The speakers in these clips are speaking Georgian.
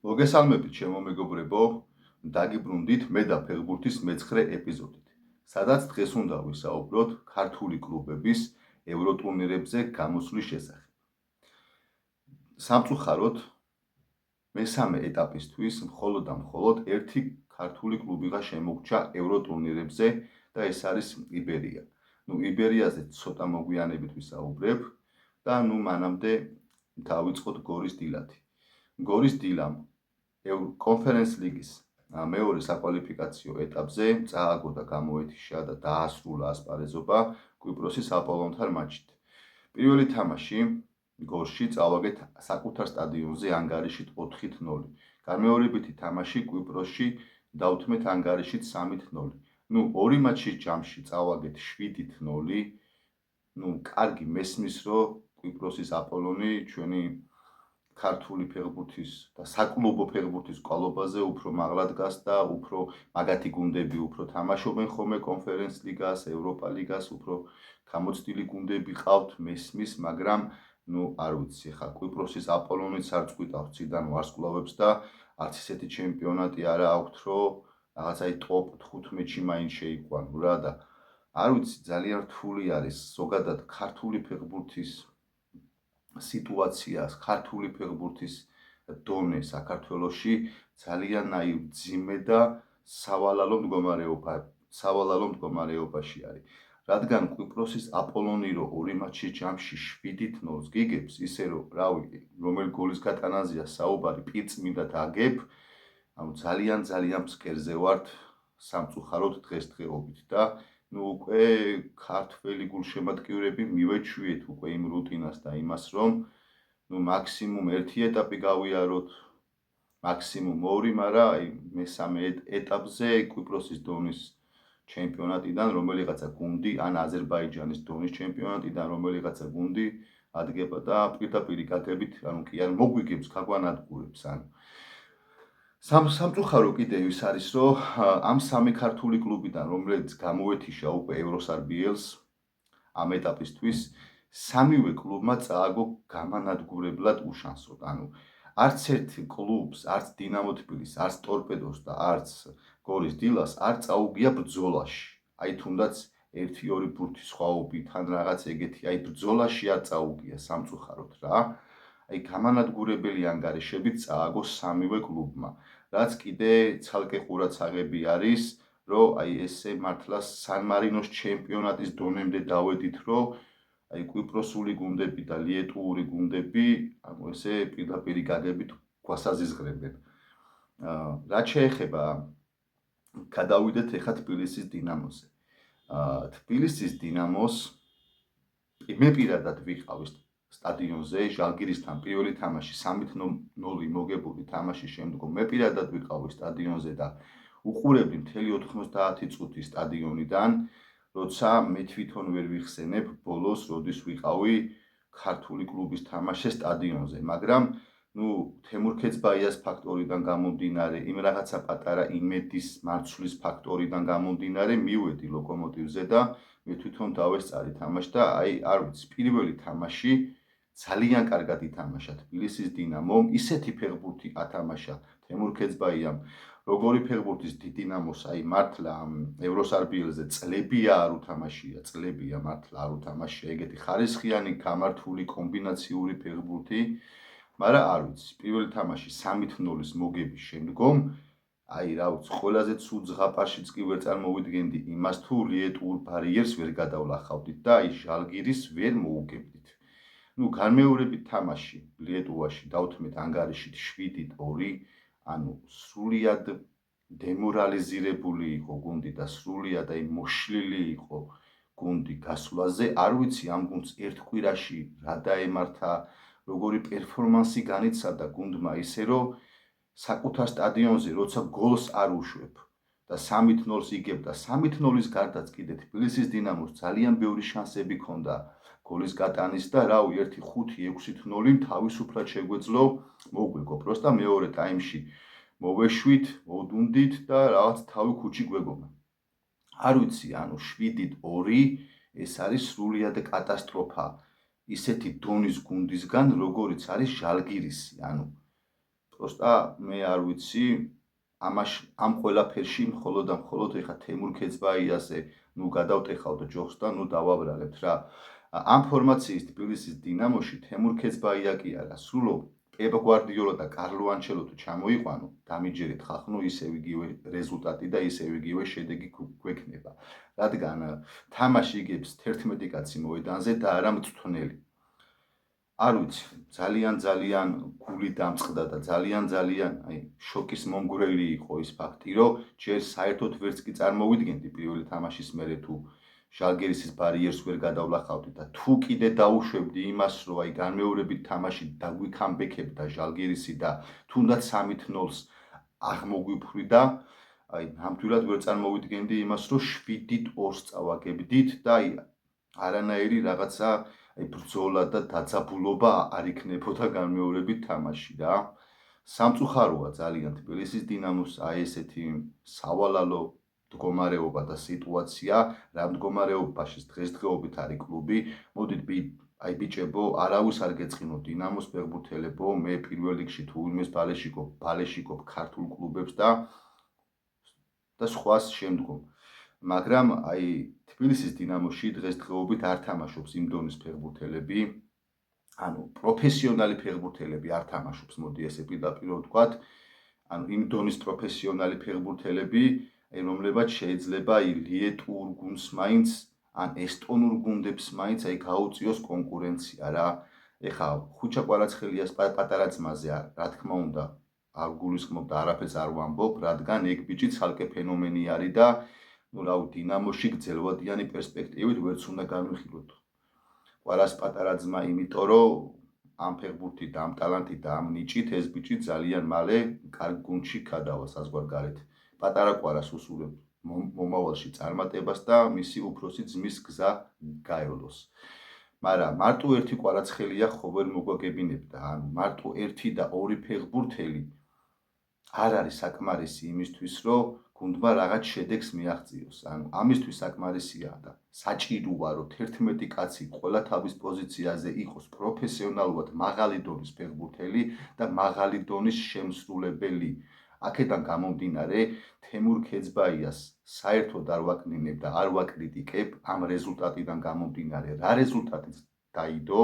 მოგესალმებით, ჩემო მეგობრებო, დაგიბრუნდით მე და ფეხბურთის მე-9 ეპიზოდით, სადაც დღეს უნდა ვისაუბროთ ქართული კლუბების ევროტურნირებზე გამოსვლის შესახებ. სამწუხაროდ, მესამე ეტაპისთვის მხოლოდ და მხოლოდ ერთი ქართული კლუბიღა შემოგრჩა ევროტურნირებზე და ეს არის იბერია. იბერიაზე ცოტა მოგვიანებით ვისაუბრებ და მანამდე დავიწყოთ გორის დილათი. გორის დილამ კონფერენს ლიგის მეორე საკვალიფიკაციო ეტაპზე წააგო და გამოეთიშა და დაასრულა ასპარეზობა კვიპროსის აპოლონთან მატჩით. პირველი თამაში გორში წავაგეთ საკუთარ სტადიონზე ანგარიშით 4-0. განმეორებითი თამაში კვიპროსში დავთმეთ ანგარიშით 3-0. ორი მატჩის ჯამში წავაგეთ 7-0. კარგი მესმის, რომ კვიპროსის აპოლონი ჩვენი ქართული ფეხბურთის და საკლუბო ფეხბურთის კვალობაზე უფრო მაღლა დგას და უფრო მაგათი გუნდები უფრო თამაშობენ ხოლმე კონფერენს ლიგას, ევროპა ლიგას, უფრო გამოცდილი გუნდები ყავთ მესმის, მაგრამ არ ვიცი, ხა კვიპროსის აპოლონიც არ წყვიტავს ციდან ვარსკვლავებს და არც ისეთი ჩემპიონატი არა აქვთ, რომ რაღაცა ტოპ 15-ში მაინც შეიყვანო რა და არ ვიცი, ძალიან რთული არის ზოგადად ქართული ფეხბურთის სიტუაციას, ქართული ფეხბურთის დონე საქართველოში ძალიან მძიმე და სავალალო მდგომარეობაში არის. რადგან კვიპროსის აპოლონი რო ორი მატჩის ჯამში 7-0 გიგებს, ისე რომ რომელი გოლის გატანაზეა საუბარი პირწმინდად აგებ, ძალიან მწკერზე ვართ სამწუხაროდ დღესდღეობით და უკვე ქართველი გულშემატკივრები მივეჩვიეთ უკვე იმ რუტინას და იმას, რომ მაქსიმუმ ერთი ეტაპი გავიაროთ, მაქსიმუმ ორი, მაგრამ მესამე ეტაპზე კვიპროსის დონის ჩემპიონატიდან რომელიღაცა გუნდი ან აზერბაიჯანის დონის ჩემპიონატიდან რომელიღაცა გუნდი ადგება და პირდაპირ გაგებით, კი არ მოგვიგებს, გაგვანადგურებს. სამწუხარო კიდევ ის არის, რომ ამ სამი ქართული კლუბიდან, რომელიც გამოეთიშა უკვე ევროსარბიელს ამ ეტაპისთვის, სამივე კლუბმა წააგო გამანადგურებლად უშანსოდ. არც ერთ კლუბს, არც დინამო თბილისს, არც ტორპედოს და არც გორის დილას არ წაუგია ბრძოლაში. თუნდაც 1-2 ბურთის სხვაობით ან რაღაც ეგეთი, ბრძოლაში არ წაუგია სამწუხაროდ რა. გამანადგურებელი ანგარიშებით წააგო სამივე კლუბმა. რაც კიდე ცალკე ყურაცაღები არის, რომ ესე მართლა სან მარინოს ჩემპიონატის დონემდე დავედით, რომ კვიპროსული გუნდები და ლიეტუვური გუნდები ესე პირდაპირ გაგებით გვასაზიზღრებენ. რაც შეეხება გადავიდეთ ეხლა თბილისის დინამოზე. თბილისის დინამოს მე პირადად ვიყავი სტადიონზე ჟალგირისთან პირველი თამაში 3-0 მოგებული თამაშის შემდგომ მე პირადად ვიყავი სტადიონზე და უყურებდი მთელი 90 წუთი სტადიონიდან, როცა მე თვითონ ვერ ვიხსენებ ბოლოს როდის ვიყავი ქართული კლუბის თამაშზე სტადიონზე, მაგრამ თემურ ქეცბაიას ფაქტორიდან გამომდინარე, იმ რაღაცა პატარა იმედის მარცვლის ფაქტორიდან გამომდინარე, მივედი ლოკომოტივზე და მე თვითონ დავესწარი თამაში და არ ვიცი, პირველი თამაში ძალიან კარგად ითამაშა თბილისის დინამომ, ისეთი ფეხბურთი ათამაშა თემურ ქეცბაიამ, როგორი ფეხბურთის დინამოს მართლა ევროსარბიელზე წლებია არ უთამაშია, მართლა არ უთამაშია ეგეთი ხარისხიანი, გამართული კომბინაციური ფეხბურთი, მაგრამ არ ვიცი, პირველი თამაში 3-0-ის მოგების შემდგომ ყველაზე ცუდ ზღაპარშიც კი ვერ წარმოვიდგენდი იმას, თუ ლიეტუვურ ბარიერს ვერ გადავლახავდით და ჟალგირის ვერ მოუგებდით. განმეორებით თამაში ლიეტუვაში დავთმეთ ანგარიშით 7-2, სრულიად დემორალიზირებული იყო გუნდი და სრულიად მოშლილი იყო გუნდი გასვლაზე. არ ვიცი ამ გუნდს ერთ კვირაში რა დაემართა, როგორი პერფორმანსი განიცადა გუნდმა, ისე რომ საკუთარ სტადიონზე როცა გოლს არ უშვებ და 3-0-ს იგებ და 3-0-ის გარდაც კიდე თბილისის დინამოს ძალიან ბევრი შანსები ჰქონდა გოლის გატანის და 5-6-0 თავისუფლად შეგვეძლო მოგვიგო. პროსტა მეორე ტაიმში მოვეშვით, მოვდუნდით და რაღაც თავი ქუჩი გვეგონა. არ ვიცი, 7-2 ეს არის სრულიად კატასტროფა ისეთი დონის გუნდისგან, როგორიც არის ჟალგირისი. პროსტა მე არ ვიცი ამ ყველაფერში მხოლოდ და მხოლოდ ეხა თემურ ქეცბაიაზე ნუ გადავტეხავთ ჯოხს და ნუ დავაბრალებთ რა. ამ ფორმაციის თბილისის დინამოში თემურ ქეცბაია კი არა, სულო პეპ გვარდიოლა და კარლო ანჩელოტი ჩამოიყვანო, დამიჯერეთ ხალხ, ნუ ისევ იგივე რეზულტატი და ისევ იგივე შედეგი გვექნება. რადგან თამაში იგებს 11 კაცი მოედანზე და არა მწვრთნელი. არ ვიცი, ძალიან გული დამწყდა და ძალიან აი შოკის მომგვრელი იყო ის ფაქტი, რომ ჯერ საერთოდ ვერც კი წარმოვიდგენდი პირველი თამაშის მერე თუ ჟალგირისის ბარიერს ვერ გადავლახავდი და თუ კიდე დაუშვებდი იმას, რომ აი განმეორებით თამაში დაგვიქამბექებდა ჟალგირისი და თუნდაც 3-0-ს აღმოგვიფრიდა, აი ნამდვილად ვერ წარმოვიდგენდი იმას, რომ 7-2-ს წავაგებდით და აი არანაირი რაღაცა აი ბრძოლა და დაძაბულობა არ იქნებოდა განმეორებით თამაში რა. სამწუხაროა ძალიან თბილისის დინამოს აი ესეთი სავალალო მდგომარეობა და სიტუაცია, რა მდგომარეობაში დღესდღეობით არის კლუბი. მოდით აი ბიჭებო, არავის არ გეწყინო დინამოს ფეხბურთელებო, მე პირველ რიგში თუ ვინმეს ბალეშიკობ ქართულ კლუბებს და სხვას შემდგომ. მაგრამ აი თბილისის დინამოში დღესდღეობით არ თამაშობს იმ დონის ფეხბურთელები, ანუ პროფესიონალი ფეხბურთელები არ თამაშობს, მოდი ესე პირდაპირ ვთქვათ, ანუ იმ დონის პროფესიონალი ფეხბურთელები, რომლებიც შეიძლება ლიეტურ გუნდს მაინც ან ესტონურ გუნდებს მაინც აი გაუწიოს კონკურენცია რა. ეხა ხუჩა კვარაცხელიას პატარა ძმაზე რა თქმა უნდა არ გულისხმობ და არაფერს არ ვამბობ, რადგან ეგ ბიჭი ცალკე ფენომენი არის და ნუ რა დინამოში გრძელვადიანი პერსპექტივით ვერც უნდა განვიხილოთ. ყვარას პატარა ძმა, იმიტომ რომ ამ ფეხბურთით და ამ ტალანტით და ამ ნიჭით ეს ბიჭი ძალიან მალე კარგ გუნდში გადავა საზღვარგარეთ. პატარა ყვარას უსურვებ მომავალში წარმატებას და მისი უფროსი ძმის გზა გაევლოს. მაგრამ მარტო ერთი კვარაცხელია ხო ვერ მოგვაგებინებდა, ანუ მარტო ერთი და ორი ფეხბურთელი არ არის საკმარისი იმისთვის, რომ გუნდმა რაღაც შედეგს მიაღწიოს. ანუ ამისთვის საკმარისია და საჭიროა, რომ 11 კაცი ყველა თავის პოზიციაზე იყოს პროფესიონალურად მაღალი დონის ფეხბურთელი და მაღალი დონის შემსრულებელი. აქედან გამომდინარე, თემურ ქეცბაიას საერთოდ არ ვაკნინებ და არ ვაკრიტიკებ ამ rezultatიდან გამომდინარე. რა rezultatიც დაიდო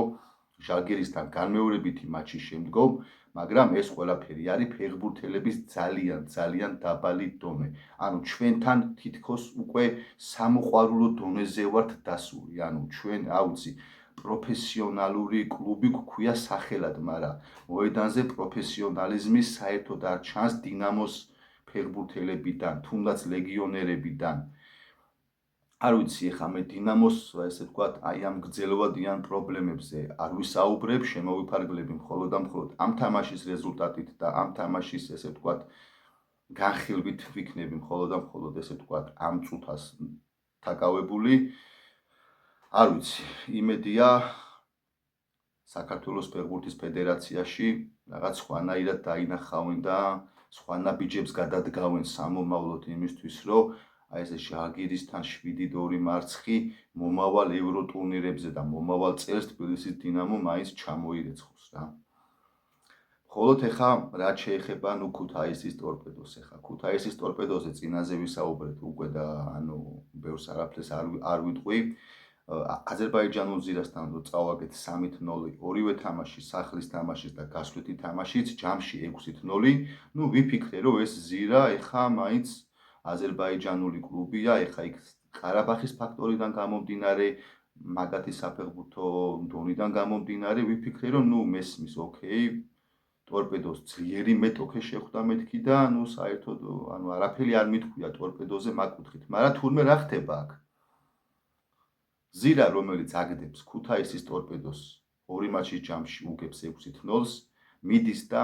ჟალგირისთან განმეორებითი მატჩის შემდგომ, მაგრამ ეს ყველაფერი არის ფეხბურთელების ძალიან დაბალი დონე. ანუ ჩვენთან თითქოს უკვე სამოყვარულო დონეზე ვართ დასული. ანუ ჩვენ, აუცი, პროფესიონალური კლუბი გვქვია სახელად, მაგრამ მოედანზე პროფესიონალიზმი საერთოდ არ ჩანს დინამოს ფეხბურთელებიდან, თუნდაც ლეგიონერებიდან. არ ვიცი, ეხა მე დინამოს, ესე ვთქვათ, აი ამ გრძელვადიან პრობლემებზე არ ვისაუბრებ, შემოვიფარგლები მხოლოდ და მხოლოდ ამ თამაშის რეზულტატით და ამ თამაშის, ესე ვთქვათ, განხილვით ვიქნები მხოლოდ და მხოლოდ, ესე ვთქვათ, ამ წუთას თაკავებული. არ ვიცი, იმედია საქართველოს ფეხბურთის ფედერაციაში რაღაც სხვანაირად დაინახავენ და სხვანა ბიჭებს გადადგავენ სამომავლოდ იმისთვის, რომ აი ეს ჟალგირისთან 7-2 მარცხი მომავალ ევრო ტურნირებზე და მომავალ წელს თბილისის დინამო მაინც ჩამოირეცხოს რა. მხოლოდ ეხა რაც შეეხება ნუ ქუთაისის ტორპედოს, ეხა ქუთაისის ტორპედოზე წინაზე ვისაუბრეთ უკვე და ანუ ბევრს არაფერს არ ვიტყვი. აზერბაიჯანულ ზირასთან რო წავაგეთ 3-0, ორივე თამაში სახლის თამაშის და გასვლითი თამაშიც ჯამში 6-0. ნუ ვიფიქრე რომ ეს ზირა ეხა მაინც აზერბაიჯანული კლუბია, ეხა იქ ყარაბახის ფაქტორიდან გამომდინარე, მაგათი საფეხბურთო დონიდან გამომდინარე, ვიფიქრე რომ ნუ მესმის, ოკეი, ტორპედოს ძლიერი მეტოქე შეხვდა მეთქი და ნუ საერთოდ ანუ არაფერი არ მithქვია ტორპედოზე მაგ-კუთხით, მაგრამ თურმე რა ხდება აქ? ზირა, რომელიც აგდებს ქუთაისის ტორპედოს ორი მატჩის ჯამში უგებს 6-0-ს, მიდის და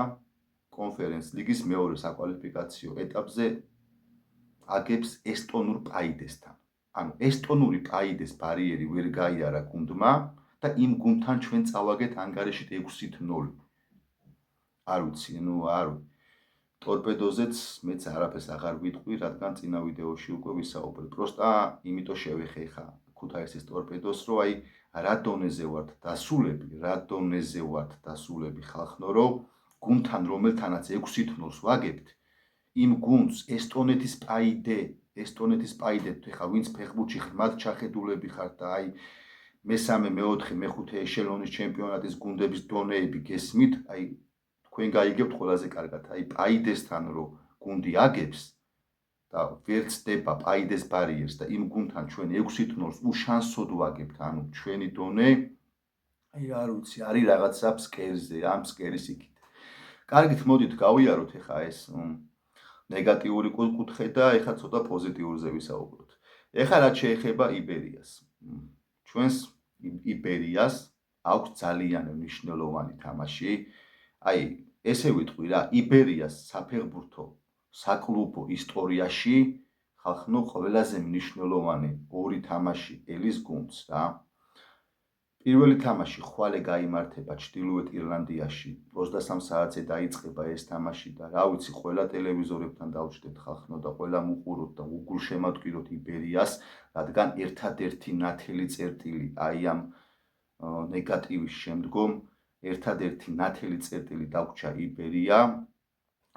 კონფერენს ლიგის მეორე საკვალიფიკაციო ეტაპზე აგებს ესტონურ პაიდესთან. ანუ ესტონური პაიდეს ბარიერი ვერ გაიარა გუნდმა და იმ გუნდთან ჩვენ წავაგეთ ანგარიშით 6-0. არ ვიცი, ნუ არ ტორპედოზეც მეც არაფერს აღარ ვიტყვი, რადგან წინა ვიდეოში უკვე ვისაუბრე. პროსტა იმიტომ შევეხე ხა ქუთაისის ტორპედოს, რომ აი რა დონეზე ვართ დასულები ხალხნო, რომ გუნდთან, რომელთანაც 6-0-ს ვაგებთ, იმ გუნდს ესტონეთის პაიდე, ეხლა ვინც ფეხბურთში ღრმად ჩახედულები ხართ და აი მესამე, მეოთხე, მეხუთე ეშელონის ჩემპიონატის გუნდების დონეები გესმით, აი თქვენ გაიგებთ ყველაზე კარგად, აი პაიდესთან რო გუნდი აგებს და ვერ ცდება პაიდეს ბარიერს და იმ გუნდთან ჩვენ 6-0-ს უშანსოდ ვაგებთ, ანუ ჩვენი დონე აი არ ვიცი, არის რაღაცა ფსკერზე, ამ ფსკერის იქით. კარგით, მოდით გავიაროთ ეხა ეს ნეგატიური კუთხე და ეხა ცოტა პოზიტიურზე ვისაუბროთ. ეხა რაც შეეხება იბერიას. ჩვენს იბერიას აქვს ძალიან მნიშვნელოვანი თამაში. აი, ესე ვიტყვი რა, იბერიას საფეხბურთო საკლუბო ისტორიაში ხალხო ყველაზე მნიშვნელოვანი ორი თამაში ელის გუნდს რა. პირველი თამაში ხვალე გაიმართება ჩრდილოეთ ირლანდიაში 23 საათზე დაიწყება ეს თამაში და რა ვიცი ყველა ტელევიზორებთან დავჭდეთ ხალხო და ყველა მუყუროთ და უგულშემატკივროთ იბერიას, რადგან ერთადერთი ნათელი წერტილი აი ამ ნეგატივის შემდგომ ერთადერთი ნათელი წერტილი დაგვრჩა იბერია,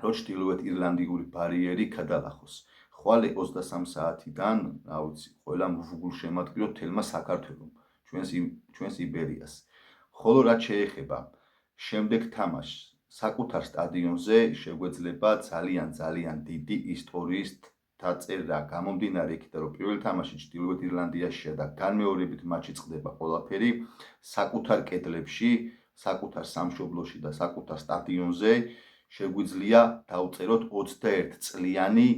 რომ ჩრდილოეთ ირლანდიური ბარიერი გადალახოს. ხვალე 23 საათიდან, რა ვიცი, ყველა უგულშემატკივროთ თელმა საქართველოს. ჩვენს იბერიას. ხოლო რაც შეეხება შემდეგ თამაშს, საკუთარ სტადიონზე შეგვეძლება ძალიან დიდი ისტორიის დაწერა, გამომდინარე იქიდან, რომ პირველი თამაში ჩრდილოეთ ირლანდიაშია და განმეორებით მატჩი წყდება ყველაფერი საკუთარ კედლებში, საკუთარ სამშობლოში და საკუთარ სტადიონზე შეგვიძლია დავწეროთ 21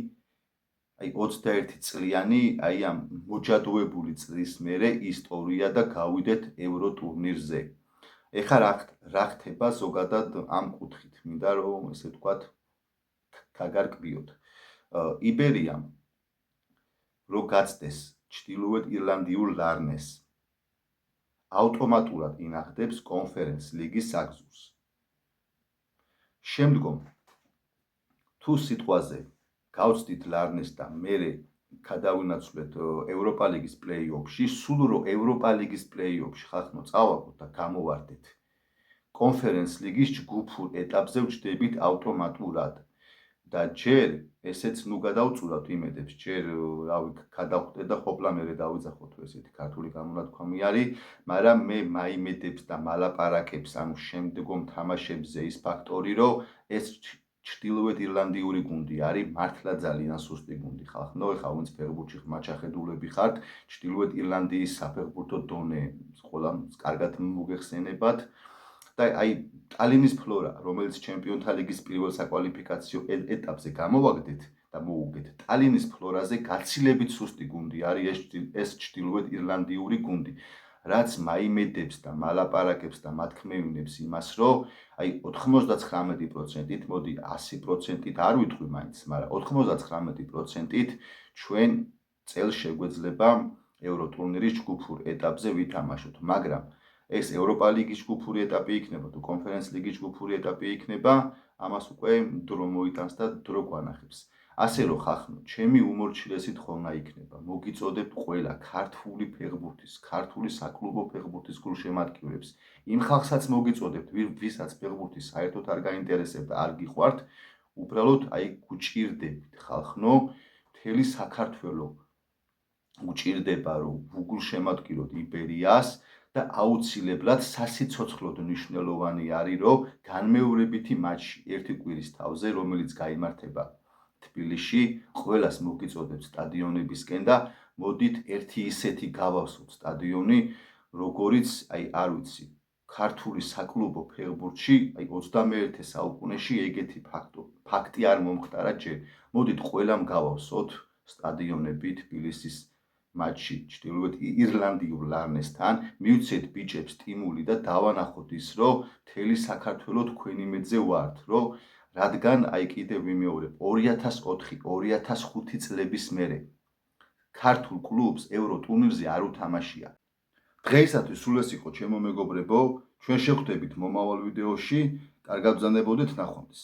წლიანი აი ამ მოჯადოებული წლის მერე ისტორია და გავიდეთ ევრო ტურნირზე. ეხა რა ხდება ზოგადად ამ კუთხით, მინდა რომ ესე ვთქვათ დაგარკვიოთ. იბერიამ რო გაცდეს ჩრდილოეთ ირლანდიურ ლარნეს, ავტომატურად ინახდებს კონფერენს ლიგის საგზურს. შემდგომ თუ სიტყვაზე გავცდით ლარნეს და მერე გადავინაცვლეთ ევროპა ლიგის პლეი-ოფში, სულ რო ევროპა ლიგის პლეი-ოფში ხალხო წავაგოთ და გამოვარდეთ კონფერენს ლიგის ჯგუფურ ეტაპზე ვჯდებით ავტომატურად და ჯერ ესეც ნუ გადავწურავთ იმედებს, ჯერ რავი გადავხდეთ და ყოფლა მერე დავიძახოთ ესეთი ქართული გამონათქვამი არის, მაგრამ მე მაიმედებს და მალაპარაკებს ანუ შემდგომ თამაშებზე ის ფაქტორი, რომ ეს ჩრდილოეთ ირლანდიური გუნდი არის მართლა ძალიან სუსტი გუნდი ხალხო, ეხა ვინც ფეხბურთში ღრმად ჩახედულები ხართ, ჩრდილოეთ ირლანდიის საფეხბურთო დონე ყველამ კარგად მოგეხსენებათ და აი ტალინის ფლორა, რომელიც ჩემპიონთა ლიგის პირველ საკვალიფიკაციო ეტაპზე გამოვაგდეთ და მოუგეთ, ტალინის ფლორაზე გაცილებით სუსტი გუნდი არის ეს ჩრდილოეთ ირლანდიური გუნდი. რაც მაიმედებს და მალაპარაკებს და მათქმევინებს იმას, რომ აი 99%-ით, მოდი 100%-ით არ ვიტყვი მაინც, მაგრამ 99%-ით ჩვენ წელს შეგვეძლება ევროტურნირის ჯგუფურ ეტაპზე ვითამაშოთ, მაგრამ ეს ევროპა ლიგის ჯგუფური ეტაპი იქნება თუ კონფერენს ლიგის ჯგუფური ეტაპი იქნება, ამას უკვე დრო მოიტანს და დრო გვანახებს. ასე რომ ხახნო, ჩემი უმორჩილესი თხოვნა იქნება, მოგიწოდებთ ყველა ქართული ფეხბურთის, ქართული საკლუბო ფეხბურთის გულშემატკივრებს, იმ ხალხსაც მოგიწოდებთ, ვისაც ფეხბურთი საერთოდ არ გაინტერესებდა, არ გიყვართ, უბრალოდ აი გუჭირდებით ხალხნო, მთელი საქართველო გუჭირდება, რომ უგულშემატკივროთ იბერიას და აუცილებლად სასიცოცხლოდ მნიშვნელოვანი არის, რომ განმეორებითი მატჩი ერთი კვირის თავზე, რომელიც გაიმართება თბილისში, ყველას მოგიწოდებთ სტადიონებისკენ და მოდით ერთი ისეთი გავავსოთ სტადიონი, როგორიც აი არ ვიცი, ქართული საკლუბო ფეხბურთში აი 21 საუკუნეში ეგეთი ფაქტი არ მომხდარა ჯერ. მოდით ყველამ გავავსოთ სტადიონები თბილისის მატჩი ჩრდილოეთ ირლანდიურ ლარნესთან, მივცეთ ბიჭებს სტიმული და დავანახოთ ის, რომ მთელი საქართველო თქვენ იმედზე ვართ, რომ რადგან აი კიდევ ვიმეორებ 2004-2005 წლების მერე ქართულ კლუბს ევროტურნირზე არ უთამაშია. დღეისათვის სულ ეს იყო ჩემო მეგობრებო, ჩვენ შევხვდებით მომავალ ვიდეოში, კარგად ბრძანებოდეთ ნახვამდის.